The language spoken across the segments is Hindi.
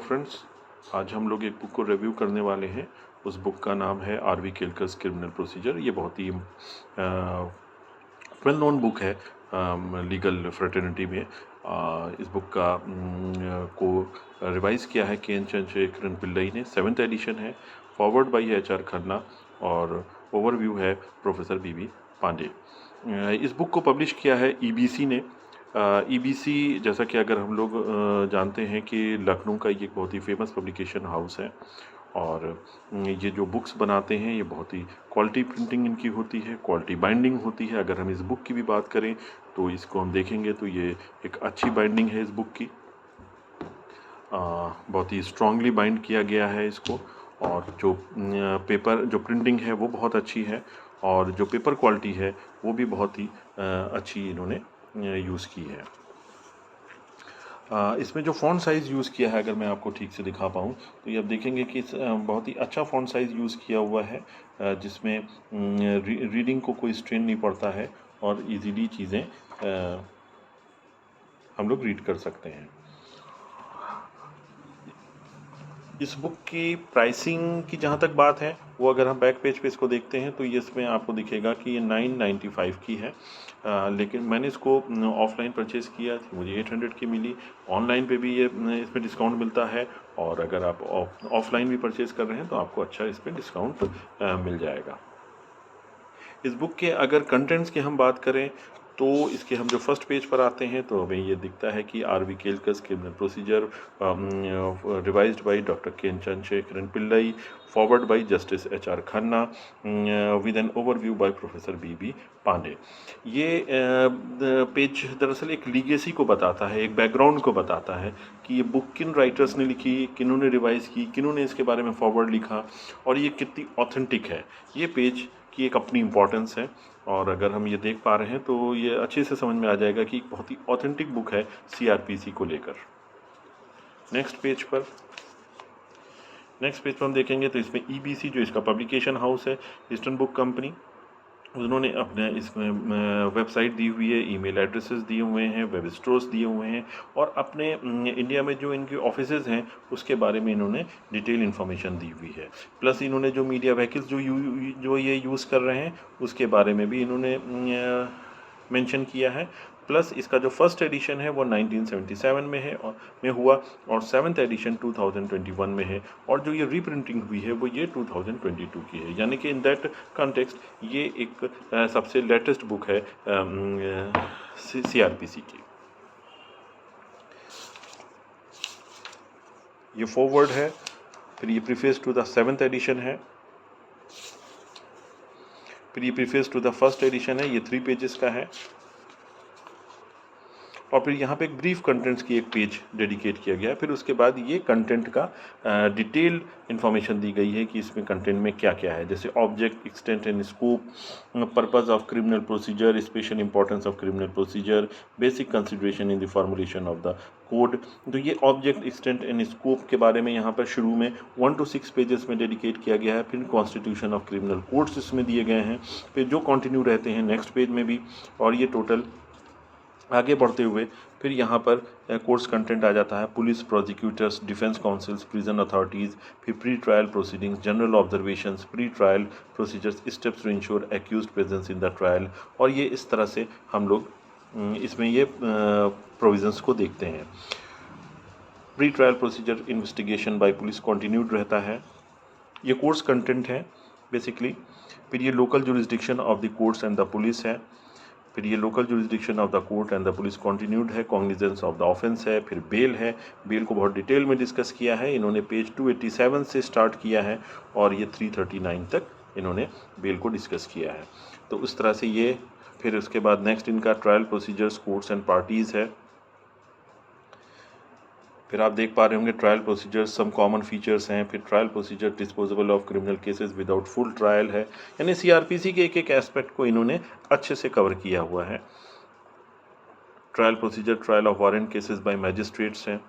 फ्रेंड्स, आज हम लोग एक बुक को रिव्यू करने वाले हैं। उस बुक का नाम है आर.वी. Kelkar's criminal procedure. ये बहुत ही वेल नोन बुक है लीगल फ्रेटर्निटी में। इस बुक का को रिवाइज़ किया है के एन चंद्रशेखरन पिल्लई ने। 7th एडिशन है। Forward by HR. खन्ना और ओवरव्यू है प्रोफेसर बी.बी. पांडे। इस बुक को पब्लिश किया है ईबीसी ने। ईबीसी जैसा कि अगर हम लोग जानते हैं कि लखनऊ का ये एक बहुत ही फेमस पब्लिकेशन हाउस है और ये जो बुक्स बनाते हैं ये बहुत ही क्वालिटी प्रिंटिंग इनकी होती है, क्वालिटी बाइंडिंग होती है। अगर हम इस बुक की भी बात करें तो इसको हम देखेंगे तो ये एक अच्छी बाइंडिंग है इस बुक की। बहुत ही स्ट्रांगली बाइंड किया गया है इसको और जो पेपर जो प्रिंटिंग है वो बहुत अच्छी है और जो पेपर क्वालिटी है वो भी बहुत ही अच्छी इन्होंने यूज़ की है। इसमें जो फ़ॉन्ट साइज़ यूज़ किया है अगर मैं आपको ठीक से दिखा पाऊँ तो ये आप देखेंगे कि बहुत ही अच्छा फ़ॉन्ट साइज़ यूज़ किया हुआ है जिसमें रीडिंग को कोई स्ट्रेन नहीं पड़ता है और इजीली चीज़ें हम लोग रीड कर सकते हैं। इस बुक की प्राइसिंग की जहाँ तक बात है वो अगर हम बैक पेज पे इसको देखते हैं तो ये इसमें आपको दिखेगा कि ये 995 की है। लेकिन मैंने इसको ऑफलाइन परचेज़ किया थी, मुझे 800 की मिली। ऑनलाइन पे भी ये इसमें डिस्काउंट मिलता है और अगर आप ऑफलाइन भी परचेज़ कर रहे हैं तो आपको अच्छा इस पर डिस्काउंट मिल जाएगा। इस बुक के अगर कंटेंट्स की हम बात करें तो इसके हम जो फर्स्ट पेज पर आते हैं तो हमें ये दिखता है कि R V. Kelkar's criminal procedure revised by doctor K N Chandrasekharan Pillai, forward by justice H R. Khanna with an overview by professor B B. Pandey. ये पेज दरअसल एक लीगेसी को बताता है, एक बैकग्राउंड को बताता है कि ये बुक किन राइटर्स ने लिखी, किन्होंने रिवाइज़ की, किन्होंने इसके बारे में फॉरवर्ड लिखा और ये कितनी ऑथेंटिक है। ये पेज की एक अपनी इम्पोर्टेंस है और अगर हम ये देख पा रहे हैं तो ये अच्छे से समझ में आ जाएगा कि बहुत ही ऑथेंटिक बुक है सीआरपीसी को लेकर। नेक्स्ट पेज पर हम देखेंगे तो इसमें ईबीसी जो इसका पब्लिकेशन हाउस है, ईस्टर्न बुक कंपनी, उन्होंने अपने इसमें वेबसाइट दी हुई है, ईमेल एड्रेसेस दिए हुए हैं, वेब स्टोर्स दिए हुए हैं और अपने इंडिया में जो इनके ऑफिसेज़ हैं उसके बारे में इन्होंने डिटेल इन्फॉर्मेशन दी हुई है। प्लस इन्होंने जो मीडिया व्हीकल्स जो ये यूज़ कर रहे हैं उसके बारे में भी इन्होंने मेंशन किया है। प्लस इसका जो फर्स्ट एडिशन है वो 1977 में है और में हुआ और 7th एडिशन 2021 में है और जो ये रीप्रिंटिंग हुई है वो ये 2022 की है। यानी कि इन दैट कॉन्टेक्स्ट ये एक सबसे लेटेस्ट बुक है सीआरपीसी की। ये फॉरवर्ड है, फिर ये preface to the 7th addition है, फिर ये preface to the first edition है, ये 3 पेजेस का है और फिर यहाँ पे एक ब्रीफ कंटेंट्स की एक पेज डेडिकेट किया गया है। फिर उसके बाद ये कंटेंट का डिटेल इन्फॉर्मेशन दी गई है कि इसमें कंटेंट में क्या क्या है, जैसे object, extent and scope, purpose of criminal procedure, special importance of criminal procedure, basic consideration in the formulation of the code. तो ये ऑब्जेक्ट, एक्सटेंट एंड स्कोप के बारे में यहाँ पर शुरू में 1 to 6 पेजेस में डेडिकेट किया गया है। फिर कॉन्स्टिट्यूशन ऑफ क्रिमिनल कोड्स इसमें दिए गए हैं, फिर जो कंटिन्यू रहते हैं नेक्स्ट पेज में भी। और ये टोटल आगे बढ़ते हुए फिर यहाँ पर कोर्स कंटेंट आ जाता है, police, prosecutors, defence counsels, prison authorities, फिर pre trial proceedings, general observations, pre trial procedures, steps to ensure accused presence in the trial. और ये इस तरह से हम लोग इसमें ये प्रोविजंस को देखते हैं। Pre trial procedure investigation by police continued रहता है, ये कोर्स कंटेंट है बेसिकली। फिर ये local jurisdiction of the courts and the police है, फिर ये local jurisdiction of the court and the police continued है, कॉग्निजेंस ऑफ द ऑफेंस है, फिर बेल है। बेल को बहुत डिटेल में डिस्कस किया है इन्होंने, पेज 287 से स्टार्ट किया है और ये 339 तक इन्होंने बेल को डिस्कस किया है। तो उस तरह से ये फिर उसके बाद नेक्स्ट इनका trial procedures, courts and parties है। फिर आप देख पा रहे होंगे trial procedures, some common features हैं। फिर trial procedure, disposable of criminal cases without full trial है। यानी सीआरपीसी के एक एक एस्पेक्ट को इन्होंने अच्छे से कवर किया हुआ है। Trial procedure, trial of warrant cases bye magistrates हैं।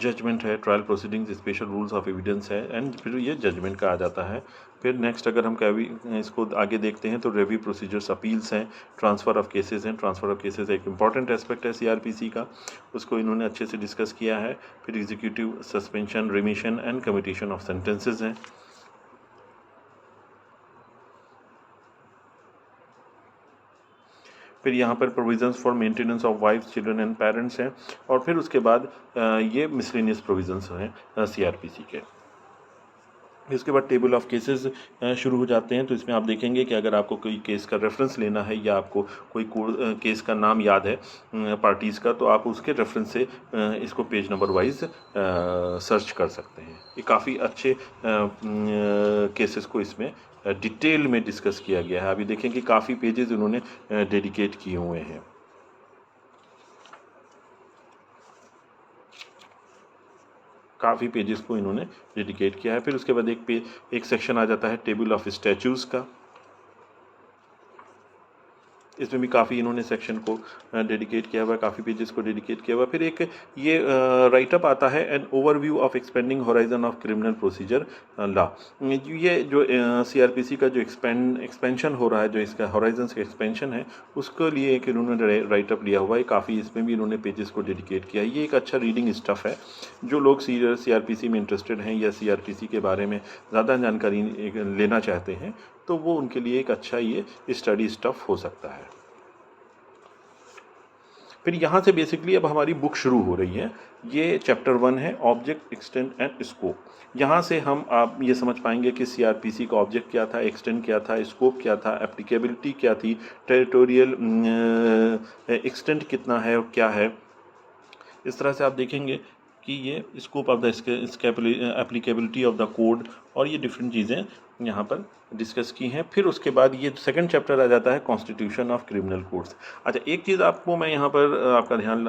जजमेंट है, trial proceedings, special rules of evidence है, एंड फिर ये जजमेंट का आ जाता है। फिर नेक्स्ट अगर हम कभी इसको आगे देखते हैं तो रिव्यू प्रोसीजर्स, अपील्स हैं, ट्रांसफ़र ऑफ केसेस हैं। ट्रांसफ़र ऑफ केसेस एक इंपॉर्टेंट एस्पेक्ट है सीआरपीसी का, उसको इन्होंने अच्छे से डिस्कस किया है। फिर executive suspension, remission and commutation of sentences हैं। फिर यहाँ पर provisions for maintenance of wives, children and parents हैं। और फिर उसके बाद ये मिसलेनियस प्रोविजंस हैं सीआरपीसी के। इसके बाद टेबल ऑफ केसेस शुरू हो जाते हैं। तो इसमें आप देखेंगे कि अगर आपको कोई केस का रेफरेंस लेना है या आपको कोई केस का नाम याद है पार्टीज़ का, तो आप उसके रेफरेंस से इसको पेज नंबर वाइज सर्च कर सकते हैं। ये काफ़ी अच्छे केसेस को इसमें डिटेल में डिस्कस किया गया है। अभी देखें कि काफ़ी पेजेस उन्होंने डेडिकेट किए हुए हैं। काफ़ी पेजेस को इन्होंने डेडिकेट किया है। फिर उसके बाद एक सेक्शन आ जाता है टेबल ऑफ स्टैचूज़ का। इसमें भी काफ़ी इन्होंने सेक्शन को डेडिकेट किया हुआ है, काफ़ी पेजेस को डेडिकेट किया हुआ है। फिर एक ये राइटअप आता है, an overview of expanding horizon of criminal procedure law. ये जो सीआरपीसी का जो एक्सपेंशन हो रहा है, जो इसका होराइजन का एक्सपेंशन है, उसके लिए एक इन्होंने राइटअप लिया हुआ है। काफ़ी इसमें भी इन्होंने पेजेस को डेडिकेट किया है। ये एक अच्छा रीडिंग स्टफ़ है। जो लोग सीआरपीसी में इंटरेस्टेड हैं या सीआरपीसी के बारे में ज़्यादा जानकारी लेना चाहते हैं, तो वो उनके लिए एक अच्छा ये स्टडी स्टफ़ हो सकता है। फिर यहाँ से बेसिकली अब हमारी बुक शुरू हो रही है। ये चैप्टर 1 है, ऑब्जेक्ट, एक्सटेंट एंड स्कोप। यहाँ से हम आप ये समझ पाएंगे कि सीआरपीसी का ऑब्जेक्ट क्या था, एक्सटेंट क्या था, स्कोप क्या था, एप्लीकेबिलिटी क्या थी, टेरिटोरियल एक्सटेंट कितना है और क्या है। इस तरह से आप देखेंगे कि ये scope of the applicability of the code और ये डिफरेंट चीज़ें यहाँ पर डिस्कस की हैं। फिर उसके बाद ये सेकंड चैप्टर आ जाता है कॉन्स्टिट्यूशन ऑफ क्रिमिनल कोड्स। अच्छा, एक चीज़ आपको मैं यहाँ पर आपका ध्यान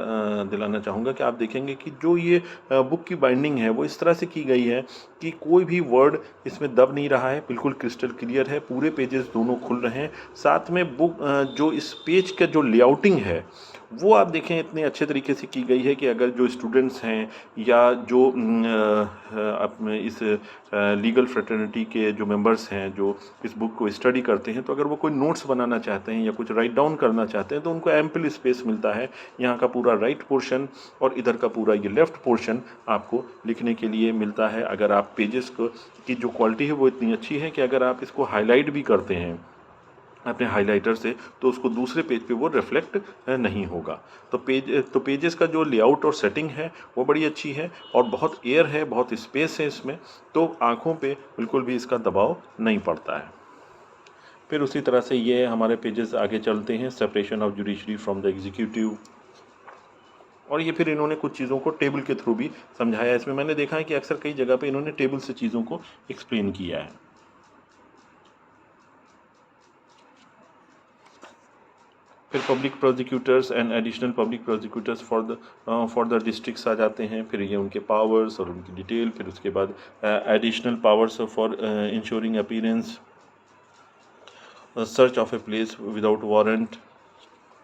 दिलाना चाहूँगा कि आप देखेंगे कि जो ये बुक की बाइंडिंग है वो इस तरह से की गई है कि कोई भी वर्ड इसमें दब नहीं रहा है, बिल्कुल क्रिस्टल क्लियर है, पूरे पेजेस दोनों खुल रहे हैं। साथ में बुक जो इस पेज का जो लेआउटिंग है वो आप देखें इतने अच्छे तरीके से की गई है कि अगर जो स्टूडेंट्स हैं या जो अपने इस लीगल फ्रेटर्निटी के जो मेंबर्स हैं जो इस बुक को स्टडी करते हैं, तो अगर वो कोई नोट्स बनाना चाहते हैं या कुछ राइट डाउन करना चाहते हैं तो उनको एम्पल स्पेस मिलता है। यहाँ का पूरा राइट पोर्शन और इधर का पूरा ये लेफ़्ट पोर्शन आपको लिखने के लिए मिलता है। अगर आप पेजेस को की जो क्वालिटी है वो इतनी अच्छी है कि अगर आप इसको हाईलाइट भी करते हैं अपने हाइलाइटर से तो उसको दूसरे पेज पे वो रिफ्लेक्ट नहीं होगा। तो पेजेस का जो लेआउट और सेटिंग है वो बड़ी अच्छी है और बहुत एयर है, बहुत स्पेस है इसमें, तो आँखों पे बिल्कुल भी इसका दबाव नहीं पड़ता है। फिर उसी तरह से ये हमारे पेजेस आगे चलते हैं, separation of judiciary from the executive. और ये फिर इन्होंने कुछ चीज़ों को टेबल के थ्रू भी समझाया। इसमें मैंने देखा है कि अक्सर कई जगह पे इन्होंने टेबल से चीज़ों को एक्सप्लेन किया है। फिर public prosecutors and additional public prosecutors for the districts आ जाते हैं। फिर ये उनके पावर्स और उनकी डिटेल। फिर उसके बाद additional powers for ensuring appearance, search of a place without warrant.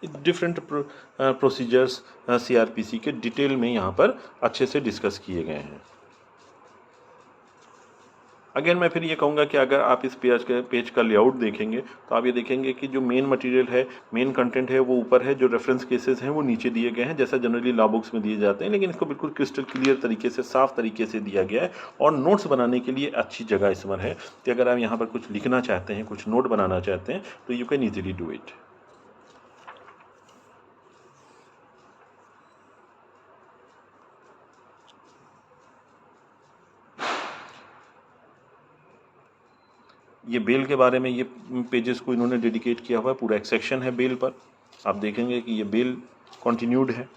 Different procedures CrPC के डिटेल में यहाँ पर अच्छे से डिस्कस किए गए हैं। अगेन मैं फिर ये कहूँगा कि अगर आप इस पेज का लेआउट देखेंगे तो आप ये देखेंगे कि जो मेन मटेरियल है, मेन कंटेंट है वो ऊपर है, जो रेफरेंस केसेस हैं वो नीचे दिए गए हैं जैसा जनरली लॉ बुक्स में दिए जाते हैं, लेकिन इसको बिल्कुल क्रिस्टल क्लियर तरीके से, साफ तरीके से दिया गया है। और नोट्स बनाने के लिए अच्छी जगह इसमें है कि अगर आप यहाँ पर कुछ लिखना चाहते हैं, कुछ नोट बनाना चाहते हैं तो you can easily do it. ये बेल के बारे में ये पेजेस को इन्होंने डेडिकेट किया हुआ है, पूरा एक सेक्शन है बेल पर। आप देखेंगे कि ये बेल कंटिन्यूड है,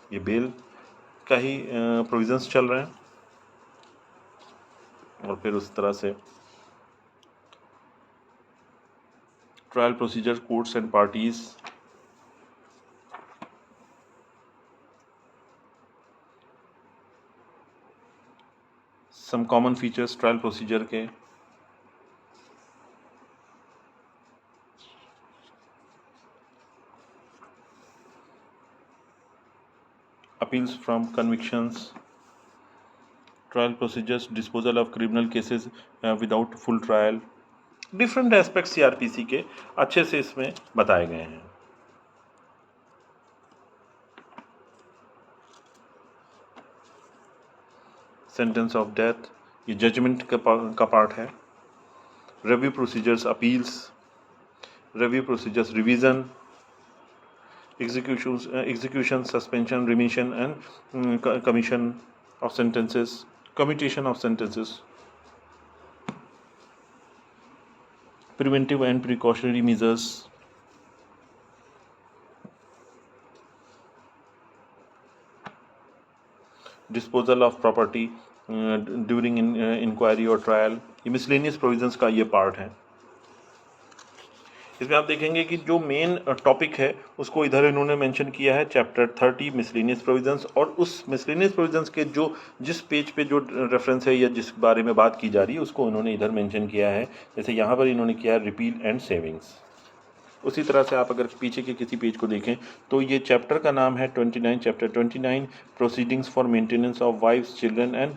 ये बेल का ही प्रोविजंस चल रहे हैं। और फिर उस तरह से trial procedure, courts and parties, some common features trial procedure के, appeals from convictions, trial procedures, disposal of criminal cases without full trial. Different aspects CrPC के अच्छे से इसमें बताए गए हैं। सेंटेंस ऑफ डेथ, ये जजमेंट का पार्ट है। Review procedures, appeals, review procedures, revision, execution, suspension, remission and commission of sentences, commutation of sentences, preventive and precautionary measures, disposal of property during inquiry or trial। ये miscellaneous provisions का ये पार्ट है। इसमें आप देखेंगे कि जो मेन टॉपिक है उसको इधर इन्होंने मेंशन किया है, चैप्टर 30 मिसलेनियस प्रोविजंस, और उस मिसलेनियस प्रोविजंस के जो जिस पेज पे जो रेफरेंस है या जिस बारे में बात की जा रही है उसको इन्होंने इधर मेंशन किया है। जैसे यहाँ पर इन्होंने किया है रिपील एंड सेविंग्स। उसी तरह से आप अगर पीछे के किसी पेज को देखें तो ये चैप्टर का नाम है 29, chapter 29 proceedings for maintenance of wives, children and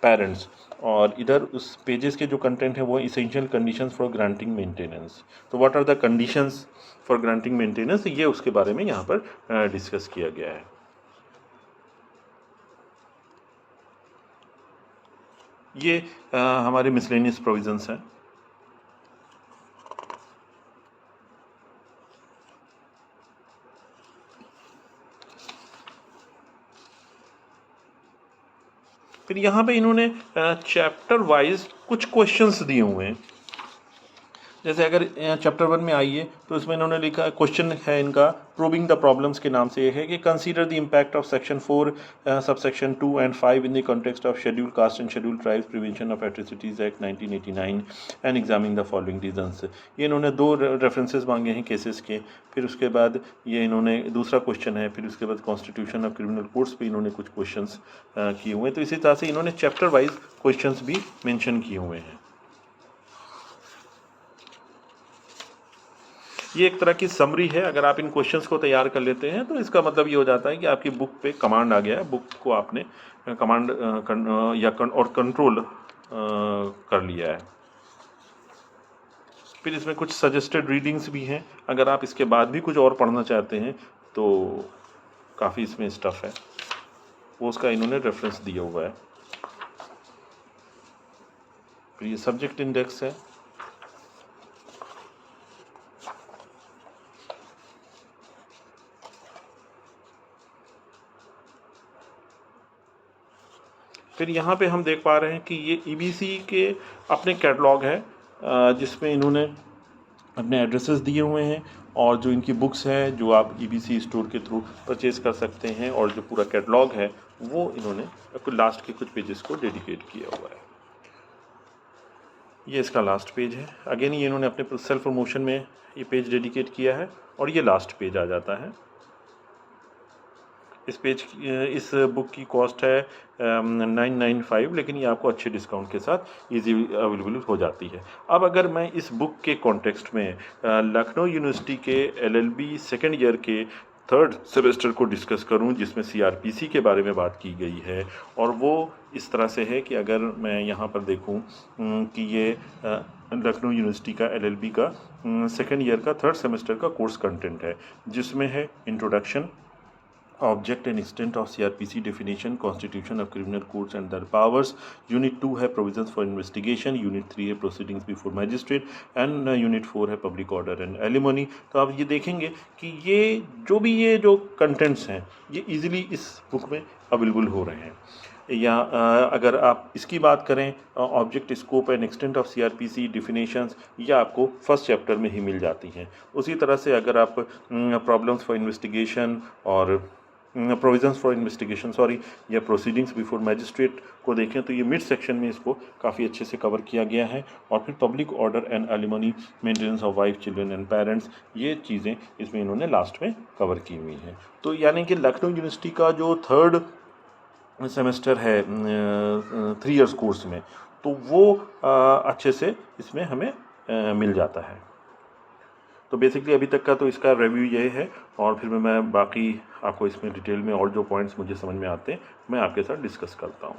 parents. और इधर उस पेजेस के जो कंटेंट है वो essential conditions for granting maintenance. तो what are the conditions for granting maintenance, ये उसके बारे में यहाँ पर डिस्कस किया गया है। ये हमारे मिसलेनियस प्रोविजंस हैं। फिर यहाँ पे इन्होंने चैप्टर वाइज कुछ क्वेश्चंस दिए हुए हैं। जैसे अगर चैप्टर 1 में आइए तो इसमें इन्होंने लिखा, क्वेश्चन है इनका प्रूविंग द प्रॉब्लम्स के नाम से, ये है कि consider the impact of section 4 subsection 2 and 5 in the context of schedule caste and schedule tribes prevention of atrocities act 1989 and examine the following reasons. ये इन्होंने 2 रेफरेंसेस मांगे हैं केसेस के। फिर उसके बाद ये इन्होंने दूसरा क्वेश्चन है। फिर उसके बाद कॉन्स्टिट्यूशन ऑफ क्रिमिनल कोर्ट्स पे इन्होंने कुछ क्वेश्चंस किए हुए हैं। तो इसी तरह से इन्होंने चैप्टर वाइज क्वेश्चंस भी मेंशन किए हुए हैं। ये एक तरह की समरी है। अगर आप इन क्वेश्चंस को तैयार कर लेते हैं तो इसका मतलब ये हो जाता है कि आपकी बुक पे कमांड आ गया है, बुक को आपने कमांड और कंट्रोल कर लिया है। फिर इसमें कुछ सजेस्टेड रीडिंग्स भी हैं। अगर आप इसके बाद भी कुछ और पढ़ना चाहते हैं तो काफ़ी इसमें स्टफ़ है, वो उसका इन्होंने रेफरेंस दिया हुआ है। फिर ये सब्जेक्ट इंडेक्स है। फिर यहाँ पे हम देख पा रहे हैं कि ये ईबीसी के अपने कैटलॉग है जिसमें इन्होंने अपने एड्रेसेस दिए हुए हैं और जो इनकी बुक्स हैं जो आप ईबीसी स्टोर के थ्रू परचेज कर सकते हैं, और जो पूरा कैटलॉग है वो इन्होंने लास्ट के कुछ पेजेस को डेडिकेट किया हुआ है। ये इसका लास्ट पेज है। अगेन ये इन्होंने अपने सेल्फ प्रमोशन में ये पेज डेडिकेट किया है और ये लास्ट पेज आ जाता है। इस बुक की कॉस्ट है 995, लेकिन ये आपको अच्छे डिस्काउंट के साथ इजीली अवेलेबल हो जाती है। अब अगर मैं इस बुक के कॉन्टेक्स्ट में लखनऊ यूनिवर्सिटी के एलएलबी सेकेंड ईयर के 3rd सेमेस्टर को डिस्कस करूं जिसमें सीआरपीसी के बारे में बात की गई है, और वो इस तरह से है कि अगर मैं यहाँ पर देखूं कि ये लखनऊ यूनिवर्सिटी का एलएलबी का सेकेंड ईयर का 3rd सेमेस्टर का कोर्स कंटेंट है, जिसमें है introduction, object and extent of CrPC definition, constitution of criminal courts and there powers. Unit 2 है प्रोविजंस फॉर इन्वेस्टिगेशन, यूनिट 3 है proceedings before magistrate and unit 4 है पब्लिक ऑर्डर एंड एलिमनी। तो आप ये देखेंगे कि ये जो कंटेंट्स हैं ये इजीली इस बुक में अवेलेबल हो रहे हैं। या अगर आप इसकी बात करें object, scope and extent of CrPC definitions, ये आपको फर्स्ट चैप्टर में ही मिल जाती हैं। उसी तरह से अगर आप प्रॉब्लम्स फॉर इन्वेस्टिगेशन और प्रोविजंस फॉर इन्वेस्टिगेशन या प्रोसीडिंग्स बिफोर मैजिस्ट्रेट को देखें तो ये मिड सेक्शन में इसको काफ़ी अच्छे से कवर किया गया है। और फिर public order and alimony, maintenance of wife, children and parents, ये चीज़ें इसमें इन्होंने लास्ट में कवर की हुई हैं। तो यानी कि लखनऊ यूनिवर्सिटी का जो 3rd सेमेस्टर है 3 इयर्स कोर्स में, तो वो अच्छे से इसमें हमें मिल जाता है। तो बेसिकली अभी तक का तो इसका रिव्यू ये है, और फिर मैं बाकी आपको इसमें डिटेल में और जो पॉइंट्स मुझे समझ में आते हैं मैं आपके साथ डिस्कस करता हूँ।